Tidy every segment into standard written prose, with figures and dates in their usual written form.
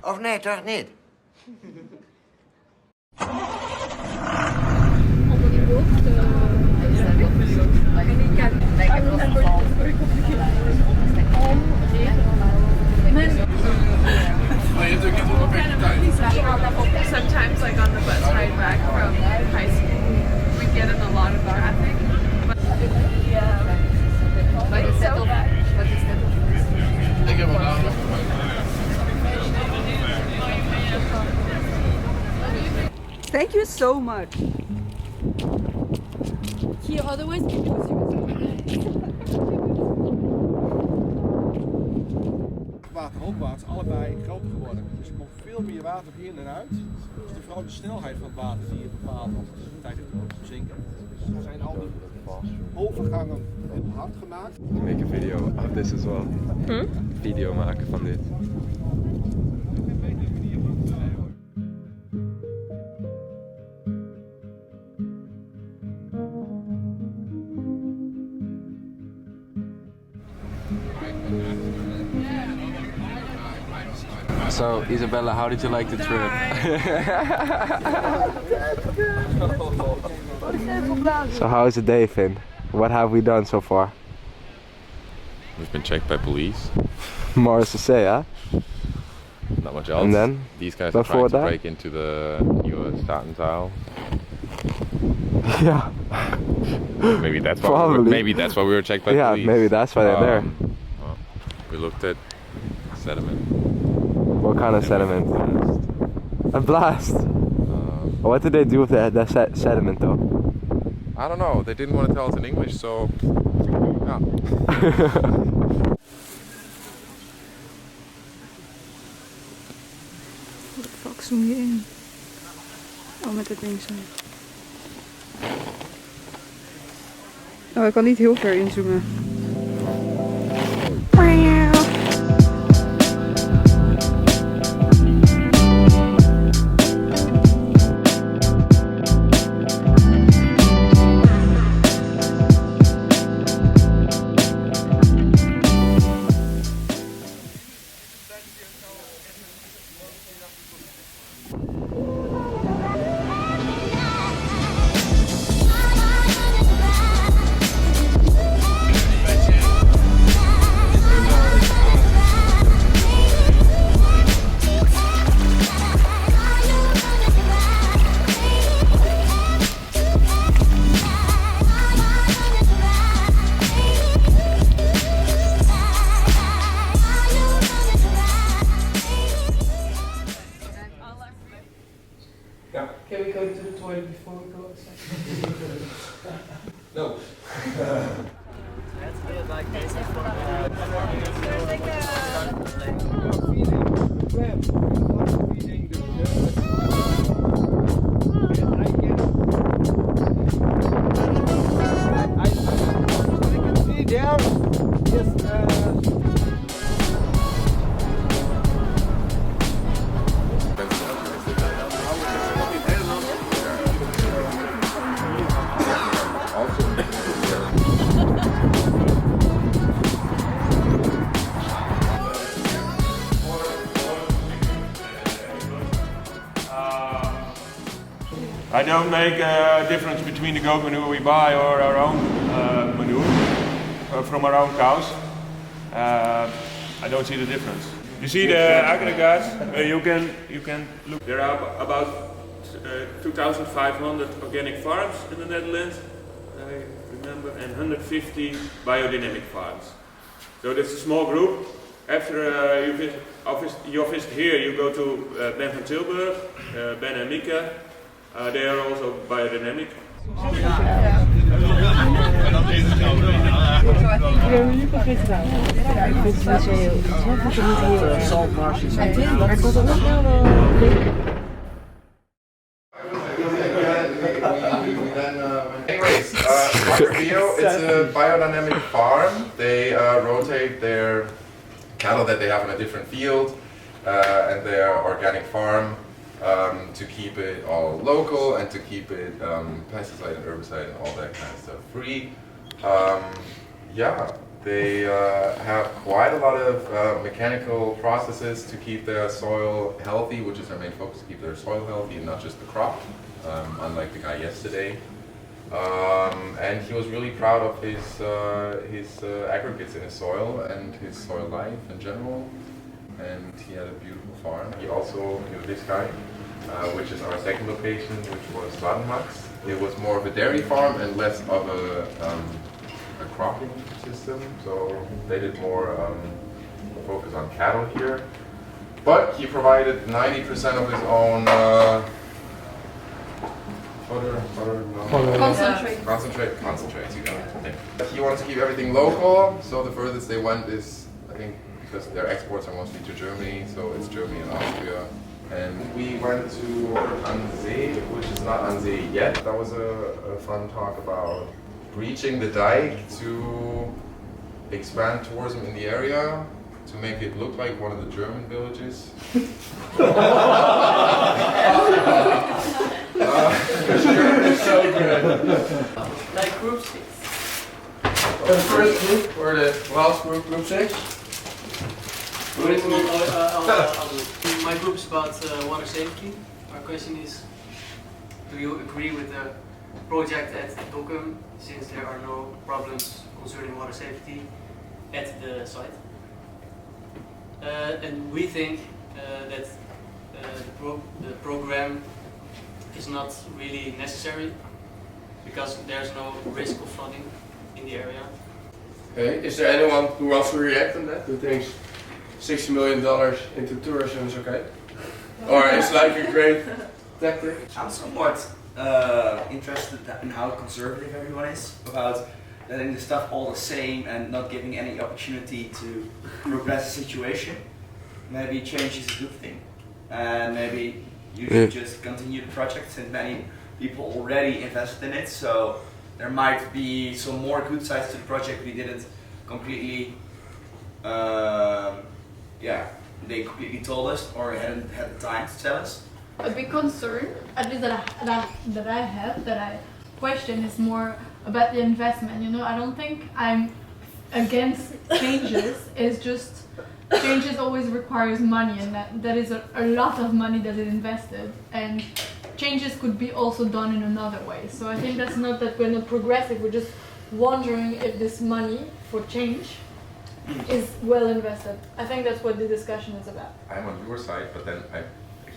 Of nee, toch niet? Onder die bocht. Sometimes, like on the bus ride back from high school, we get in a lot of traffic. But it's so bad. Thank you so much. Hier, otherwise we lose you. Water en opwaarts allebei groter geworden. Dus er komt veel meer water in en uit. Dus vooral de snelheid van het water die je bepaalt of de tijd heeft om te zinken. Dus er zijn al die overgangen heel hard gemaakt. Make a video of this as well. Video maken van dit. So, Isabella, how did you like the trip? So how is the day, Finn? What have we done so far? We've been checked by police. More to say, huh? Not much else. And then? These guys are trying to break into the new Statentile. Yeah. Maybe that's why. Probably. Maybe that's why we were checked by police. Yeah, maybe that's why they're there. Well, we looked at sediment. What kind of sediment? A blast. What did they do with that sediment, though? I don't know. They didn't want to tell us in English, so yeah. Wat de fuck zoom je in? Oh, met het ding zo. Oh, ik kan niet heel ver inzoomen. Can we go to the toilet before we go outside? No. I don't make a difference between the goat manure we buy or our own manure from our own cows. I don't see the difference. You see the aggregates, you can look. There are about 2,500 organic farms in the Netherlands, I remember, and 150 biodynamic farms. So that's a small group. After you visit here, you go to Ben van Tilburg, Ben and Mika. They are also biodynamic. Anyways, it's a biodynamic farm. They rotate their cattle that they have in a different field and their organic farm to keep it all local and to keep it pesticide and herbicide and all that kind of stuff free. Yeah, They have quite a lot of mechanical processes to keep their soil healthy, which is their main focus, to keep their soil healthy and not just the crop, unlike the guy yesterday. And he was really proud of his aggregates in his soil and his soil life in general. And he had a beautiful farm. He also knew this guy, which is our second location, which was Land. It was more of a dairy farm and less of a cropping system. So they did more focus on cattle here. But he provided 90% of his own concentrates, you got it. He wanted to keep everything local, so the furthest they went is, I think, because their exports are mostly to Germany, so it's Germany and Austria. And we went to Ansee, which is not Ansee yet. That was a fun talk about breaching the dike to expand tourism in the area, to make it look like one of the German villages. It's so good. Like group 6. The first group, or the last group, group 6? My group is about water safety. My question is, do you agree with the project at Dokkum, since there are no problems concerning water safety at the site? And we think that the program is not really necessary because there's no risk of flooding in the area. Okay, is there anyone who wants to react on that? Who thinks $60 million into tourism is okay? Or it's like a great tactic? I'm somewhat interested in how conservative everyone is about letting the stuff all the same and not giving any opportunity to progress the situation. Maybe change is a good thing, and maybe you should just continue the project since many people already invested in it. So there might be some more good sides to the project we didn't completely, they completely told us or hadn't had the time to tell us. A big concern, at least that I question, is more about the investment. You know, I don't think I'm against changes. It's just changes always requires money, and that is a lot of money that is invested, and changes could be also done in another way. So I think that's not that we're not progressive, we're just wondering if this money for change is well invested. I think that's what the discussion is about. I'm on your side, but then I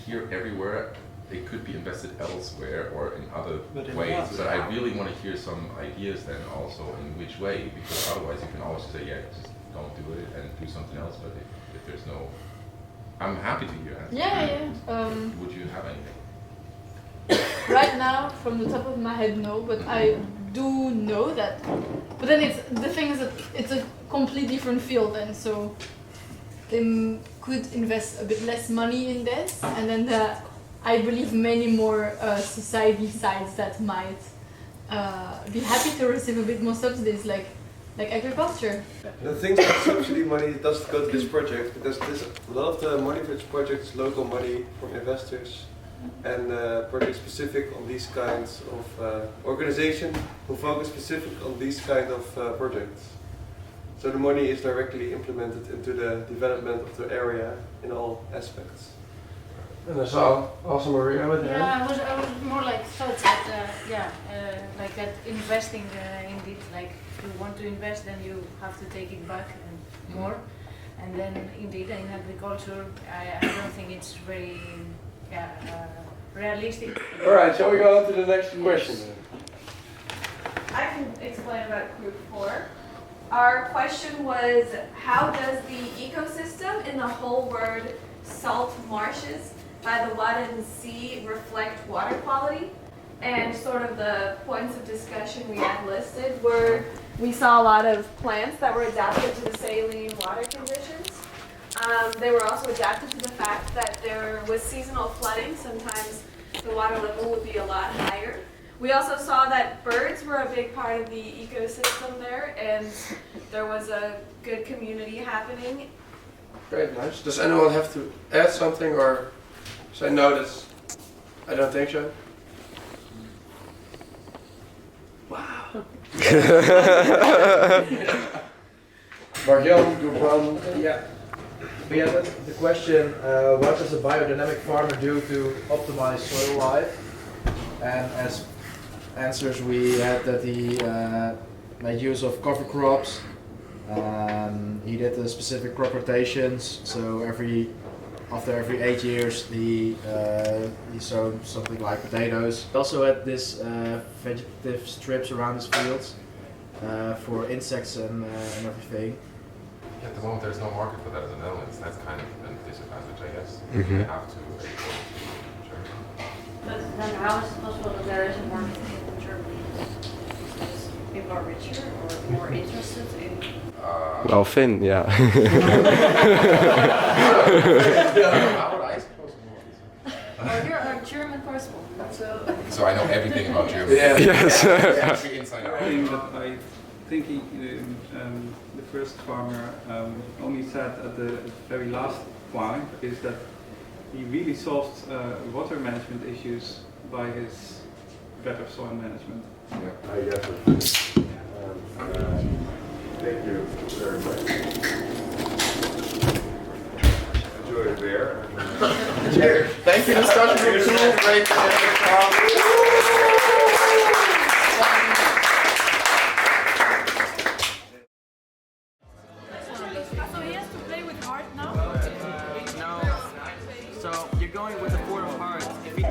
hear everywhere they could be invested elsewhere or in other ways. But I really want to hear some ideas then also in which way, because otherwise you can always say, yeah, just don't do it and do something else. But if there's no, I'm happy to hear answers. Yeah. Would you have anything? Right now, from the top of my head, no, but I do know that. But then the thing is that it's a completely different field, and so they could invest a bit less money in this, and then I believe many more society sides that might be happy to receive a bit more subsidies, like agriculture. The thing is that subsidy money doesn't go to this project because a lot of the money for this project is local money from investors and project specific on these kinds of organizations who focus specific on these kind of projects. So the money is directly implemented into the development of the area in all aspects. And I saw also Maria with her. Yeah, I was more like thought that like that investing indeed, like if you want to invest then you have to take it back and more, and then indeed in agriculture I don't think it's very realistic. Alright, shall we go on to the next question? I can explain about group 4. Our question was, how does the ecosystem in the whole word salt marshes by the Wadden Sea reflect water quality? And sort of the points of discussion we had listed were, we saw a lot of plants that were adapted to the saline water conditions. They were also adapted to the fact that there was seasonal flooding. Sometimes the water level would be a lot higher. We also saw that birds were a big part of the ecosystem there, and there was a good community happening. Great, nice. Does anyone have to add something or say no, that's, I don't think so? Wow. Mark-Jan, group 1. Yeah. We had the question, what does a biodynamic farmer do to optimize soil life? And as answers we had that he made use of cover crops. He did the specific crop rotations, so after every 8 years he sowed something like potatoes. He also had this vegetative strips around his fields for insects and everything. Yeah, at the moment there's no market for that in the Netherlands. That's kind of a disadvantage, I guess. Mhm. They have to export to Germany. But then how is it possible that there is a market in Germany? Because people are richer or more interested in... Well, Finn, yeah. How would I suppose Well, you're a German correspondent, so... So I know everything about Germany. Yeah. Yes. Every inside out. I think the first farmer only said at the very last point is that he really solved water management issues by his better soil management. Yeah, I guess it. Thank you very much. Enjoy the beer. Cheers. Thank you, discussion group 2. Great. So he has to play with heart now? No. So you're going with the 4 of hearts. If he...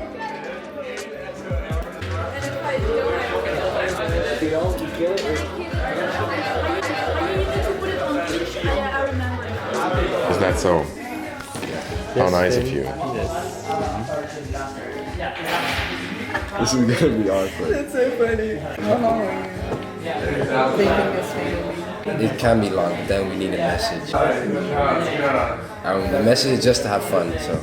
I remember. Isn't that so? How nice of you. This is gonna be awkward. That's so funny. It can be long, but then we need a message. The message is just to have fun, so.